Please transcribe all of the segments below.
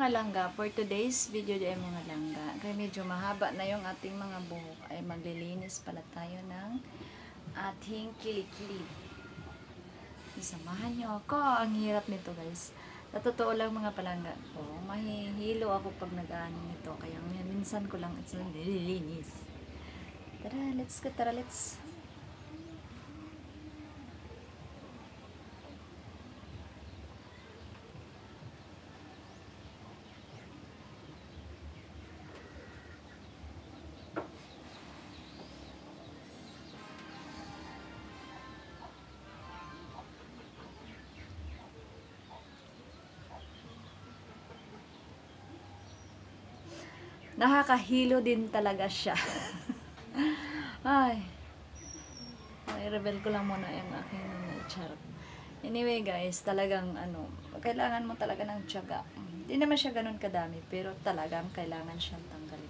mga langga, for today's video ay mga langga, kaya medyo mahaba na yung ating mga buhok, ay maglilinis pala tayo ng ating kilikili. Samahan nyo ako. Ang hirap nito guys. Sa totoo lang mga palangga ko, mahihilo ako pag nag-ano nito. Kaya minsan ko lang ito nililinis. Tara, let's go. Tara, let's. Nakakahilo din talaga siya. Ay. I-reveal ko lang muna yung aking charot. Anyway guys, talagang kailangan mo talaga ng tiyaga. Hindi naman siya ganun kadami, pero talagang kailangan siyang tanggalin.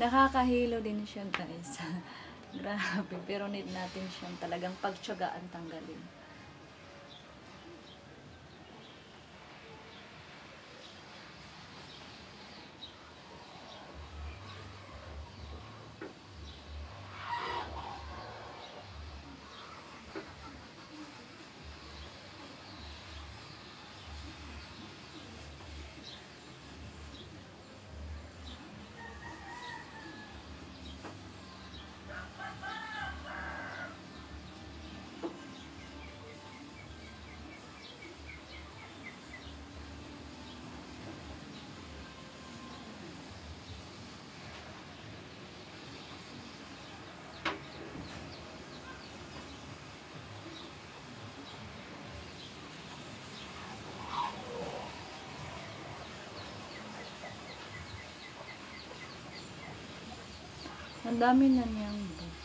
Nakakahilo din siya guys. Grabe, pero need natin siyang talagang pagtiyagaan tanggalin. Ang dami na niyang buhok.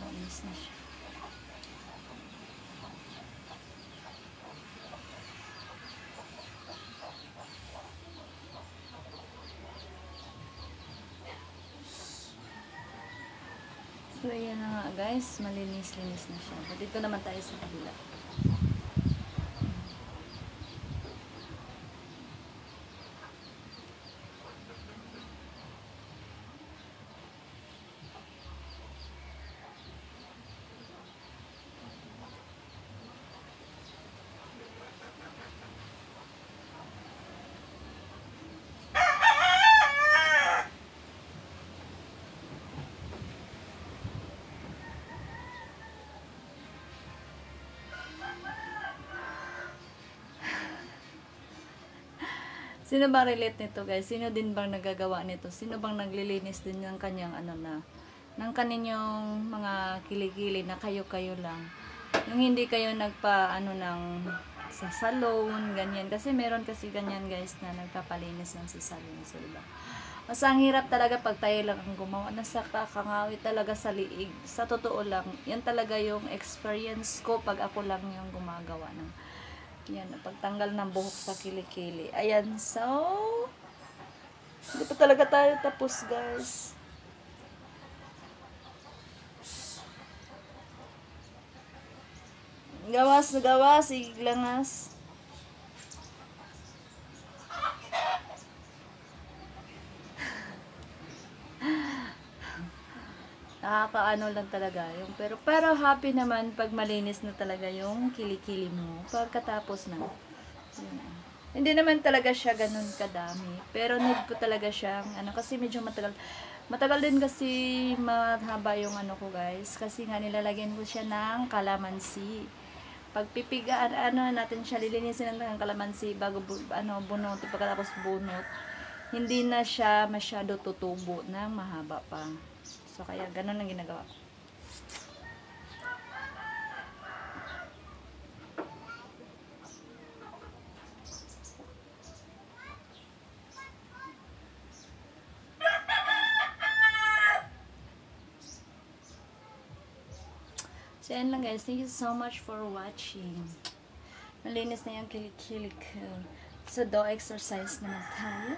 Alis na siya. So, ayan na nga guys. Malinis-linis na siya. But dito naman tayo sa kabila. Sino bang relate nito guys? Sino din bang nagagawa nito? Sino bang naglilinis din ng kanyang ng kaninyong mga kilikili na kayo-kayo lang? Yung hindi kayo ng sa salon, ganyan. Kasi meron kasi ganyan guys na nagpapalinis lang sa salon, diba? Mas ang hirap talaga pag tayo lang ang gumawa. Nasa kakangawit talaga sa liig. Sa totoo lang, yan talaga yung experience ko pag ako lang yung gumagawa ng yan, pagtanggal ng buhok sa kilikili. Ayan, so hindi pa talaga tayo tapos guys. Gawas na gawas, iglangas. Nakakaano lang talaga yung pero happy naman pag malinis na talaga yung kilikili mo pagkatapos na. Yun. Hindi naman talaga siya ganun kadami, pero need ko talaga siyang kasi medyo matagal din kasi mahaba yung ko guys, kasi nga nilalagyan ko siya ng kalamansi. Pagpipigaan natin siya, lilinisin ng kalamansi bago bunot, pagkatapos bunot hindi na siya masyado tutubo na mahaba pa. So, kaya ganun ang ginagawa ko. So, yan lang guys. Thank you so much for watching. Malinis na yung kilik-kilik ko. So, do exercise naman tayo.